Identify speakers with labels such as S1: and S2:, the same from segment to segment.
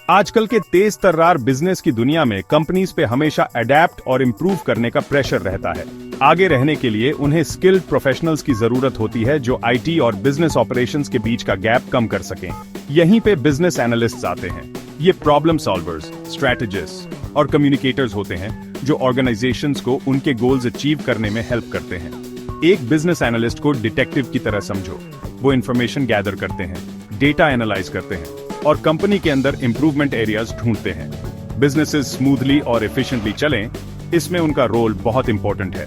S1: आजकल के तेज तर्रार बिजनेस की दुनिया में कंपनीज पे हमेशा अडेप्ट और इम्प्रूव करने का प्रेशर रहता है। आगे रहने के लिए उन्हें स्किल्ड प्रोफेशनल्स की जरूरत होती है जो आईटी और बिजनेस ऑपरेशंस के बीच का गैप कम कर सकें। यहीं पे बिजनेस एनालिस्ट्स आते हैं। ये प्रॉब्लम सॉल्वर्स, स्ट्रेटेजिस्ट और कम्युनिकेटर्स होते हैं जो ऑर्गेनाइजेशंस को उनके गोल्स अचीव करने में हेल्प करते हैं। एक बिजनेस एनालिस्ट को डिटेक्टिव की तरह समझो। वो इन्फॉर्मेशन गैदर करते हैं, डेटा एनालाइज करते हैं और कंपनी के अंदर इंप्रूवमेंट एरियाज ढूंढते हैं। बिजनेसेस स्मूथली और एफिशिएंटली चलें, इसमें उनका रोल बहुत इंपॉर्टेंट है।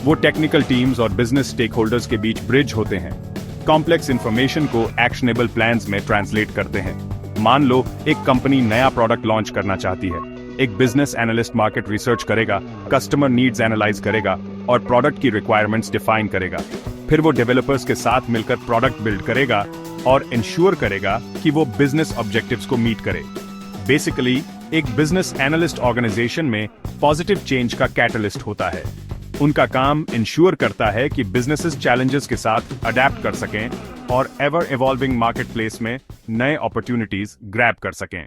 S1: वो टेक्निकल टीम्स और बिजनेस स्टेक होल्डर्स के बीच ब्रिज होते हैं, कॉम्प्लेक्स इंफॉर्मेशन को एक्शनेबल प्लान्स में ट्रांसलेट करते हैं। मान लो एक कंपनी नया प्रोडक्ट लॉन्च करना चाहती है। एक बिजनेस एनालिस्ट मार्केट रिसर्च करेगा, कस्टमर नीड्स एनालाइज करेगा और प्रोडक्ट की रिक्वायरमेंट्स डिफाइन करेगा। फिर वो डेवलपर्स के साथ मिलकर प्रोडक्ट बिल्ड करेगा और इंश्योर करेगा कि वो बिजनेस ऑब्जेक्टिव्स को मीट करे। बेसिकली एक बिजनेस एनालिस्ट ऑर्गेनाइजेशन में पॉजिटिव चेंज का कैटलिस्ट होता है। उनका काम इंश्योर करता है कि बिजनेसेस चैलेंजेस के साथ अडेप्ट कर सकें और एवर इवॉल्विंग मार्केट प्लेस में नए अपॉर्चुनिटीज ग्रैब कर सकें।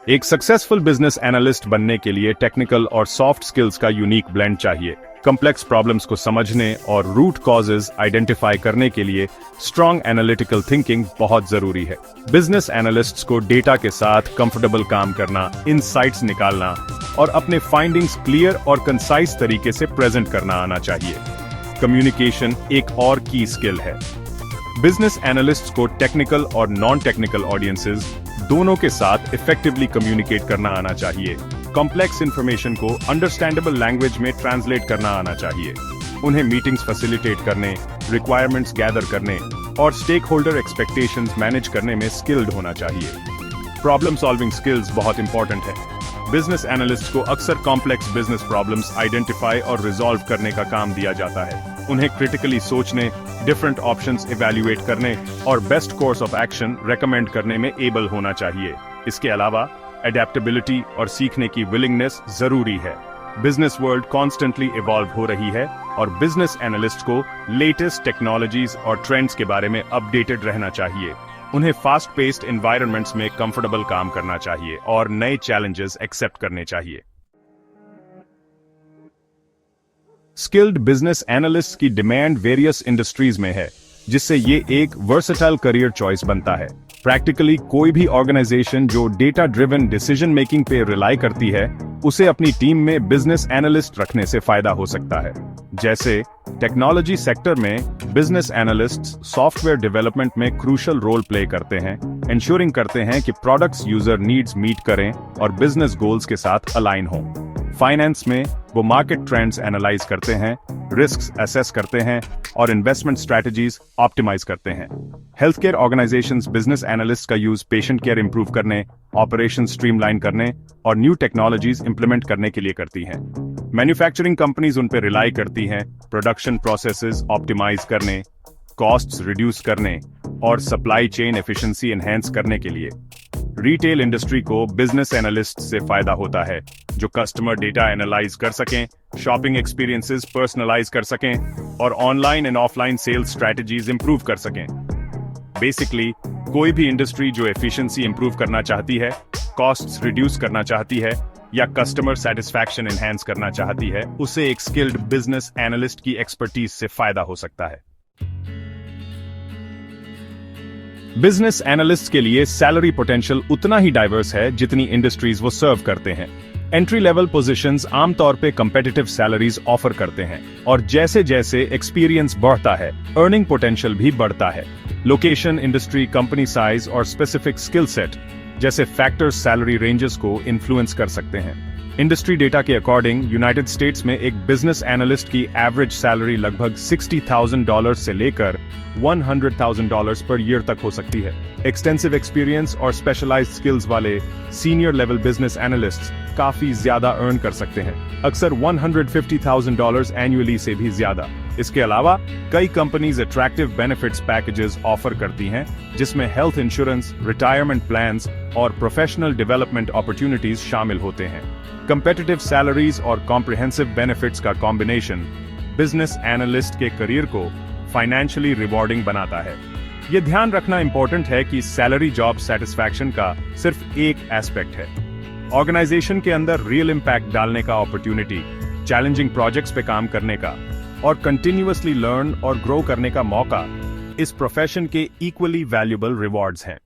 S1: एक सक्सेसफुल बिजनेस एनालिस्ट बनने के लिए टेक्निकल और सॉफ्ट स्किल्स का यूनिक ब्लेंड चाहिए। कॉम्प्लेक्स प्रॉब्लम्स को समझने और रूट कॉजेज आइडेंटिफाई करने के लिए स्ट्रॉन्ग एनालिटिकल थिंकिंग बहुत जरूरी है। बिजनेस एनालिस्ट्स को डेटा के साथ कंफर्टेबल काम करना, इनसाइट्स निकालना और अपने फाइंडिंग्स क्लियर और कंसाइज तरीके से प्रेजेंट करना आना चाहिए। कम्युनिकेशन एक और की स्किल है। बिजनेस एनालिस्ट्स को टेक्निकल और नॉन टेक्निकल ऑडियंसेस दोनों के साथ इफेक्टिवली कम्युनिकेट करना आना चाहिए। कॉम्प्लेक्स इंफॉर्मेशन को अंडरस्टैंडेबल लैंग्वेज में ट्रांसलेट करना आना चाहिए। उन्हें मीटिंग्स फैसिलिटेट करने, रिक्वायरमेंट्स गैदर करने और स्टेक होल्डर एक्सपेक्टेशंस मैनेज करने में स्किल्ड होना चाहिए। प्रॉब्लम सॉल्विंग स्किल्स बहुत इंपॉर्टेंट है। बिजनेस एनालिस्ट को अक्सर कॉम्प्लेक्स बिजनेस प्रॉब्लम्स आइडेंटिफाई और रिजॉल्व करने का काम दिया जाता है। उन्हें क्रिटिकली सोचने, डिफरेंट ऑप्शंस इवैल्यूएट करने और best course of action recommend करने में एबल होना चाहिए। इसके अलावा एडेप्टेबिलिटी और सीखने की विलिंगनेस जरूरी है। बिजनेस वर्ल्ड कॉन्स्टेंटली इवॉल्व हो रही है और बिजनेस एनालिस्ट को लेटेस्ट टेक्नोलॉजीज और ट्रेंड्स के बारे में अपडेटेड रहना चाहिए। उन्हें फास्ट पेस्ड एनवायरनमेंट्स में कंफर्टेबल काम करना चाहिए और नए चैलेंजेस एक्सेप्ट करने चाहिए। स्किल्ड बिजनेस एनालिस्ट की डिमांड वेरियस इंडस्ट्रीज में है, जिससे ये एक वर्सेटाइल करियर चॉइस बनता है। प्रैक्टिकली कोई भी ऑर्गेनाइजेशन जो डेटा ड्रिवन डिसीजन मेकिंग पे रिलाई करती है, उसे अपनी टीम में बिजनेस एनालिस्ट रखने से फायदा हो सकता है। जैसे टेक्नोलॉजी सेक्टर में बिजनेस एनालिस्ट्स सॉफ्टवेयर डेवलपमेंट में क्रूशियल रोल प्ले करते हैं, इंश्योरिंग करते हैं कि प्रोडक्ट्स यूजर नीड्स मीट करें और बिजनेस गोल्स के साथ अलाइन हों। फाइनेंस में वो मार्केट ट्रेंड्स एनालाइज करते हैं, रिस्क्स असेस करते हैं और इन्वेस्टमेंट स्ट्रैटेजीज ऑप्टिमाइज करते हैं। Health care organisations business analyst का यूज पेशेंट केयर इंप्रूव करने, ऑपरेशन स्ट्रीमलाइन करने और न्यू टेक्नोलॉजीज इंप्लीमेंट करने के लिए करती हैं। मैन्युफैक्चरिंग कंपनीज उन पर रिलाई करती हैं प्रोडक्शन प्रोसेसेस ऑप्टिमाइज करने, कॉस्ट्स रिड्यूस करने और सप्लाई चेन एफिशिएंसी एनहांस करने के लिए। रिटेल इंडस्ट्री को बिजनेस एनालिस्ट से फायदा होता है, जो कस्टमर डेटा एनालाइज कर सकें, शॉपिंग एक्सपीरियंसेस पर्सनलाइज कर सकें और online and offline sales strategies improve कर सकें। बेसिकली कोई भी इंडस्ट्री जो एफिशिएंसी इंप्रूव करना चाहती है, कॉस्ट्स रिड्यूस करना चाहती है या कस्टमर सेटिस्फैक्शन एनहांस करना चाहती है, उसे एक स्किल्ड बिजनेस एनालिस्ट की एक्सपर्टीज से फायदा हो सकता है। बिजनेस एनालिस्ट के लिए सैलरी पोटेंशियल उतना ही डाइवर्स है जितनी इंडस्ट्रीज वो सर्व करते हैं। एंट्री लेवल पोजीशंस आमतौर पे कंपेटिटिव सैलरीज ऑफर करते हैं और जैसे जैसे एक्सपीरियंस बढ़ता है, अर्निंग पोटेंशियल भी बढ़ता है। लोकेशन, इंडस्ट्री, कंपनी साइज और स्पेसिफिक स्किल सेट जैसे फैक्टर्स सैलरी रेंजेस को इन्फ्लुएंस कर सकते हैं। इंडस्ट्री डेटा के अकॉर्डिंग यूनाइटेड स्टेट्स में एक बिजनेस एनालिस्ट की एवरेज सैलरी लगभग $60,000 से लेकर $100,000 पर ईयर तक हो सकती है। एक्सटेंसिव एक्सपीरियंस और स्पेशलाइज्ड स्किल्स वाले सीनियर लेवल बिजनेस एनालिस्ट्स काफी ज्यादा अर्न कर सकते हैं, अक्सर $150,000 एनुअली से भी ज्यादा। इसके अलावा कई companies attractive benefits packages offer करती हैं, जिसमें हेल्थ इंश्योरेंस, रिटायरमेंट प्लान्स और प्रोफेशनल डेवलपमेंट अपॉर्चुनिटीज शामिल होते हैं। कंपेटिटिव सैलरीज और कॉम्प्रिहेंसिव बेनिफिट्स का कॉम्बिनेशन बिजनेस एनालिस्ट के करियर को फाइनेंशियली रिवॉर्डिंग बनाता है। ये ध्यान रखना इंपॉर्टेंट है कि सैलरी जॉब सेटिस्फैक्शन का सिर्फ एक एस्पेक्ट है। ऑर्गेनाइजेशन के अंदर रियल इंपैक्ट डालने का अपॉर्चुनिटी, चैलेंजिंग प्रोजेक्ट्स पे काम करने का और कंटिन्यूअसली लर्न और ग्रो करने का मौका इस प्रोफेशन के इक्वली वैल्यूएबल रिवॉर्ड्स हैं।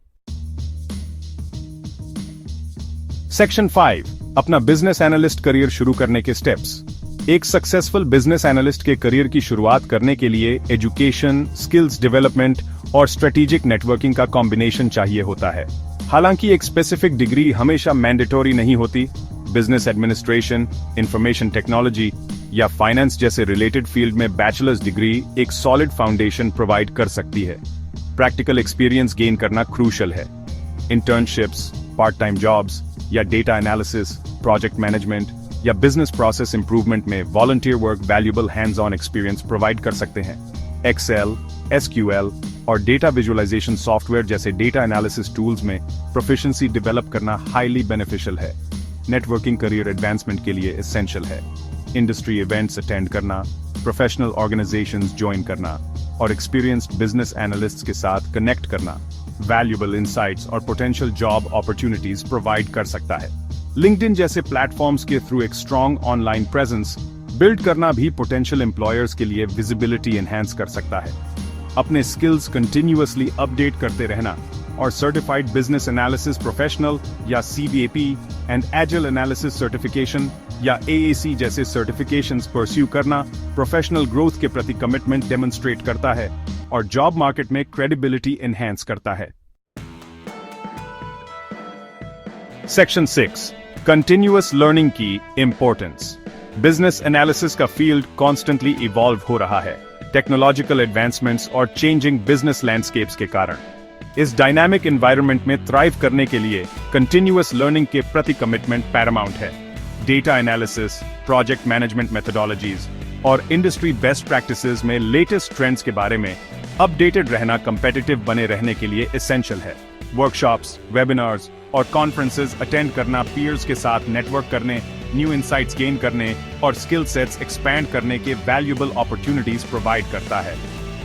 S1: सेक्शन 5, अपना बिजनेस एनालिस्ट करियर शुरू करने के स्टेप्स। एक सक्सेसफुल बिजनेस एनालिस्ट के करियर की शुरुआत करने के लिए एजुकेशन, स्किल्स डेवलपमेंट और स्ट्रेटेजिक नेटवर्किंग का कॉम्बिनेशन चाहिए होता है। हालांकि एक स्पेसिफिक डिग्री हमेशा मैंडेटरी नहीं होती। बिजनेस एडमिनिस्ट्रेशन, इंफॉर्मेशन टेक्नोलॉजी या फाइनेंस जैसे रिलेटेड फील्ड में बैचलर्स डिग्री एक सॉलिड फाउंडेशन प्रोवाइड कर सकती है। प्रैक्टिकल एक्सपीरियंस गेन करना क्रूशल है। इंटर्नशिप्स, पार्ट टाइम जॉब्स या डेटा एनालिसिस, प्रोजेक्ट मैनेजमेंट या बिजनेस प्रोसेस इंप्रूवमेंट में volunteer work valuable hands on experience provide कर सकते हैं। एक्सेल, एसक्यूएल और डेटा विजुअलाइजेशन सॉफ्टवेयर जैसे डेटा एनालिसिस टूल्स में प्रोफिशिएंसी डेवलप करना हाईली बेनिफिशियल है। नेटवर्किंग करियर एडवांसमेंट के लिए एसेंशियल है। इंडस्ट्री इवेंट्स अटेंड करना, प्रोफेशनल ऑर्गेनाइजेशंस ज्वाइन करना और एक्सपीरियंस्ड बिजनेस एनालिस्ट्स के साथ कनेक्ट करना वैल्यूएबल इंसाइट्स और पोटेंशियल जॉब अपॉर्चुनिटीज प्रोवाइड कर सकता है। लिंक्डइन जैसे प्लेटफॉर्म्स के थ्रू एक स्ट्रॉन्ग ऑनलाइन प्रेजेंस बिल्ड करना भी पोटेंशियल एम्प्लॉयर्स के लिए विजिबिलिटी एनहांस कर सकता है। अपने स्किल्स कंटिन्यूअसली अपडेट करते रहना और सर्टिफाइड बिजनेस एनालिसिस प्रोफेशनल या CBAP and agile analysis certification या AAC जैसे सर्टिफिकेशंस परस्यू करना प्रोफेशनल ग्रोथ के प्रति कमिटमेंट डेमोन्स्ट्रेट करता है और जॉब मार्केट में क्रेडिबिलिटी एनहांस करता है। सेक्शन 6, कंटिन्यूअस लर्निंग की इंपॉर्टेंस। बिजनेस एनालिसिस का फील्ड कॉन्स्टेंटली इवॉल्व हो रहा है, टेक्नोलॉजिकल एडवांसमेंट्स और चेंजिंग बिजनेस लैंडस्केप्स के कारण। इस डायनामिक एनवायरनमेंट में थ्राइव करने के लिए कंटिन्यूअस लर्निंग के प्रति कमिटमेंट पैरामाउंट है। Data analysis, project management methodologies और इंडस्ट्री बेस्ट प्रैक्टिसेस में लेटेस्ट ट्रेंड्स के बारे में अपडेटेड रहना कम्पिटिटिव बने रहने के लिए एसेंशियल है। वर्कशॉप्स, वेबिनार्स और कॉन्फ्रेंसेस अटेंड करना पीयर्स के साथ नेटवर्क करने, न्यू इंसाइट्स गेन करने और स्किल सेट्स एक्सपैंड करने के वैल्यूएबल अपॉर्चुनिटीज प्रोवाइड करता है।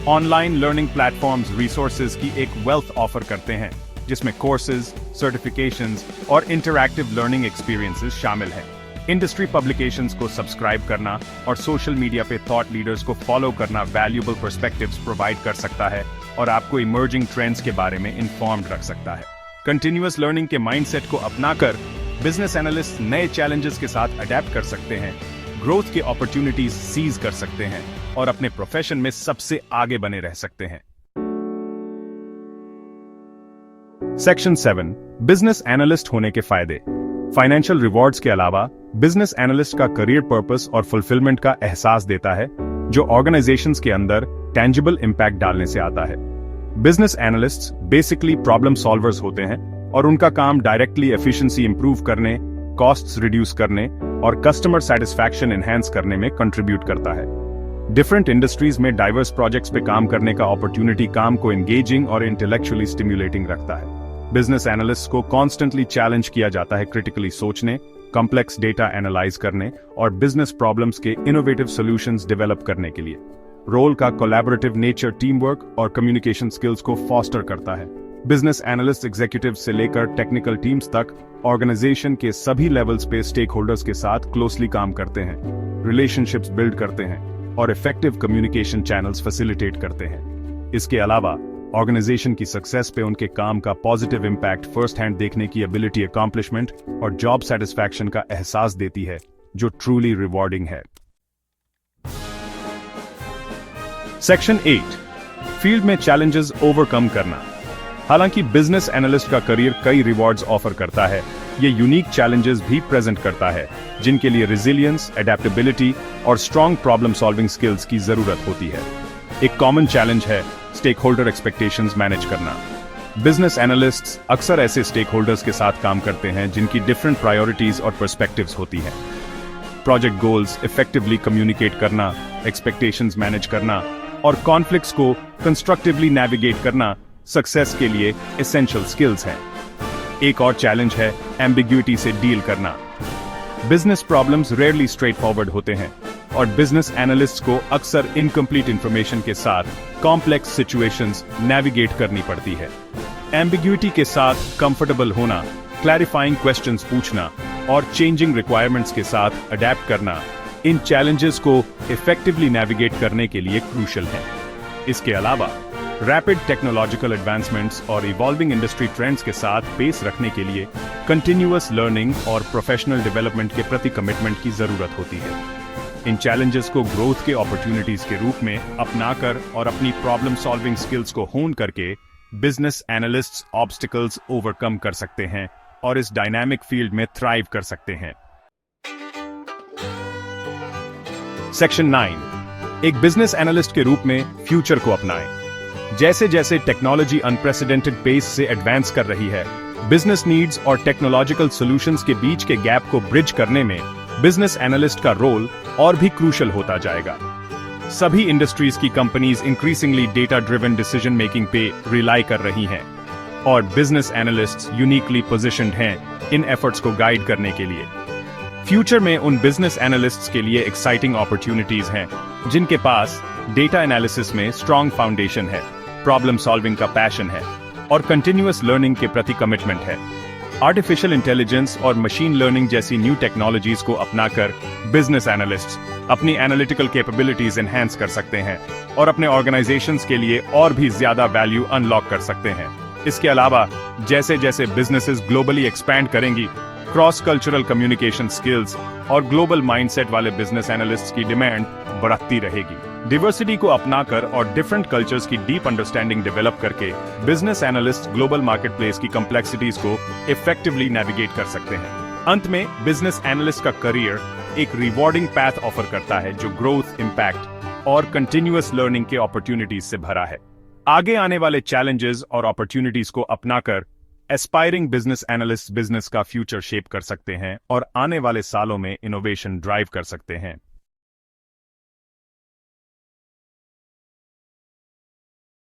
S1: ऑनलाइन लर्निंग प्लेटफॉर्म्स रिसोर्सेज की एक वेल्थ ऑफर करते हैं, जिसमें कोर्सेज, सर्टिफिकेशंस और इंटरैक्टिव लर्निंग एक्सपीरियंसेस शामिल हैं। इंडस्ट्री पब्लिकेशंस को सब्सक्राइब करना और सोशल मीडिया पे थॉट लीडर्स को फॉलो करना वैल्यूएबल पर्सपेक्टिव्स प्रोवाइड कर सकता है और आपको इमर्जिंग ट्रेंड्स के बारे में इन्फॉर्म्ड रख सकता है। कंटिन्यूअस लर्निंग के माइंडसेट को अपनाकर बिजनेस एनालिस्ट नए चैलेंजेस के साथ अडेप्ट कर सकते हैं, ग्रोथ के अपॉर्चुनिटीज सीज कर सकते हैं और अपने प्रोफेशन में सबसे आगे बने रह सकते हैं। सेक्शन 7, बिजनेस एनालिस्ट होने के फायदे। फाइनेंशियल रिवॉर्ड्स के अलावा बिजनेस एनालिस्ट का करियर पर्पस और फुलफिलमेंट का एहसास देता है, जो ऑर्गेनाइजेशंस के अंदर टेंजिबल इंपैक्ट डालने से आता है। Business analysts basically problem solvers होते हैं और उनका काम डायरेक्टली एफिशिएंसी इंप्रूव करने, कॉस्ट्स रिड्यूस करने और कस्टमर सेटिस्फैक्शन एनहांस करने में कंट्रीब्यूट करता है। डिफरेंट इंडस्ट्रीज में डाइवर्स प्रोजेक्ट्स पे काम करने का अपॉर्चुनिटी काम को एंगेजिंग और इंटेलेक्चुअली स्टिम्युलेटिंग रखता है। बिजनेस एनालिस्ट को कॉन्स्टेंटली चैलेंज किया जाता है क्रिटिकली सोचने, कॉम्प्लेक्स डेटा एनालाइज करने और बिजनेस प्रॉब्लम्स के इनोवेटिव सॉल्यूशंस डेवलप करने के लिए। रोल का कोलैबोरेटिव नेचर टीम वर्क और कम्युनिकेशन स्किल्स को फॉस्टर करता है। बिजनेस एनालिस्ट एग्जीक्यूटिव से लेकर टेक्निकल टीम्स तक ऑर्गेनाइजेशन के सभी लेवल्स पे स्टेक होल्डर्स के साथ क्लोजली काम करते हैं, रिलेशनशिप्स बिल्ड करते हैं और इफेक्टिव कम्युनिकेशन चैनल्स फैसिलिटेट करते हैं। इसके अलावा ऑर्गेनाइजेशन की सक्सेस पे उनके काम का पॉजिटिव इंपैक्ट फर्स्ट हैंड देखने की एबिलिटी, अकॉम्प्लिशमेंट और जॉब सेटिस्फैक्शन का एहसास देती है, जो ट्रूली रिवॉर्डिंग है। सेक्शन 8, फील्ड में चैलेंजेस ओवरकम करना। हालांकि बिजनेस एनालिस्ट का करियर कई रिवॉर्ड्स ऑफर करता है, ये यूनिक चैलेंजेस भी प्रेजेंट करता है, जिनके लिए रेजिलियंस, एडेप्टेबिलिटी और स्ट्रॉन्ग प्रॉब्लम सॉल्विंग स्किल्स की जरूरत होती है। एक कॉमन चैलेंज है स्टेक होल्डर एक्सपेक्टेशंस मैनेज करना। बिजनेस एनालिस्ट्स अक्सर ऐसे स्टेक होल्डर्स के साथ काम करते हैं जिनकी डिफरेंट प्रायोरिटीज और पर्सपेक्टिव्स होती हैं। प्रोजेक्ट गोल्स इफेक्टिवली कम्युनिकेट करना, एक्सपेक्टेशंस मैनेज करना और कॉन्फ्लिक्ट्स को कंस्ट्रक्टिवली नेविगेट करना सक्सेस के लिए एसेंशियल स्किल्स हैं। एक और चैलेंज है एम्बिग्युइटी से डील करना। Business problems rarely straight forward होते हैं और बिजनेस एनालिस्ट को अक्सर इनकम्प्लीट इंफॉर्मेशन के साथ कॉम्प्लेक्स सिचुएशंस नेविगेट करनी पड़ती है। एम्बिग्यूटी के साथ कंफर्टेबल होना, क्लैरिफाइंग क्वेश्चंस पूछना और चेंजिंग रिक्वायरमेंट्स के साथ अडेप्ट करना इन चैलेंजेस को इफेक्टिवली नेविगेट करने के लिए क्रूशल है। इसके अलावा रैपिड टेक्नोलॉजिकल एडवांसमेंट्स और इवॉल्विंग इंडस्ट्री ट्रेंड्स के साथ पेस रखने के लिए कंटिन्यूअस लर्निंग और प्रोफेशनल डेवलपमेंट के प्रति कमिटमेंट की जरूरत होती है। इन चैलेंजेस को ग्रोथ के अपॉर्चुनिटीज के रूप में अपनाकर और अपनी प्रॉब्लम सॉल्विंग स्किल्स को होन करके बिजनेस एनालिस्ट्स ऑब्स्टिकल्स ओवरकम कर सकते हैं और इस डायनामिक फील्ड में थ्राइव कर सकते हैं। सेक्शन 9, एक बिजनेस एनालिस्ट के रूप में फ्यूचर को अपनाएं। जैसे जैसे टेक्नोलॉजी अनप्रेसिडेंटेड पेस से एडवांस कर रही है, बिजनेस नीड्स और टेक्नोलॉजिकल सॉल्यूशंस के बीच के गैप को ब्रिज करने में बिजनेस एनालिस्ट का रोल और भी क्रूशल होता जाएगा। सभी इंडस्ट्रीज की companies increasingly data driven decision making पे रिलाई कर रही हैं और बिजनेस एनालिस्ट्स यूनिकली पोजीशनड हैं इन एफर्ट्स को गाइड करने के लिए। फ्यूचर में उन बिजनेस एनालिस्ट्स के लिए एक्साइटिंग अपॉर्चुनिटीज हैं जिनके पास डेटा एनालिसिस में स्ट्रांग फाउंडेशन है, प्रॉब्लम सॉल्विंग का पैशन है और कंटिन्यूअस लर्निंग के प्रति कमिटमेंट है। आर्टिफिशियल इंटेलिजेंस और मशीन लर्निंग जैसी न्यू टेक्नोलॉजीज को अपनाकर बिजनेस एनालिस्ट्स अपनी एनालिटिकल कैपेबिलिटीज एनहांस कर सकते हैं और अपने ऑर्गेनाइजेशंस के लिए और भी ज्यादा वैल्यू अनलॉक कर सकते हैं। इसके अलावा जैसे जैसे बिजनेसेस ग्लोबली एक्सपैंड करेंगी, क्रॉस कल्चरल कम्युनिकेशन स्किल्स और ग्लोबल माइंडसेट वाले बिजनेस एनालिस्ट्स की डिमांड बढ़ती रहेगी। डिवर्सिटी को अपनाकर और डिफरेंट कल्चर्स की डीप अंडरस्टैंडिंग डेवलप करके बिजनेस एनालिस्ट ग्लोबल मार्केटप्लेस की कॉम्प्लेक्सिटीज को इफेक्टिवली नेविगेट कर सकते हैं। अंत में बिजनेस एनालिस्ट का करियर एक रिवॉर्डिंग पैथ ऑफर करता है जो ग्रोथ, इंपैक्ट और कंटिन्यूअस लर्निंग के अपॉर्चुनिटीज से भरा है। आगे आने वाले चैलेंजेस और अपॉर्चुनिटीज को अपनाकर एस्पायरिंग बिजनेस एनालिस्ट बिजनेस का फ्यूचर शेप कर सकते हैं और आने वाले सालों में इनोवेशन ड्राइव कर सकते हैं।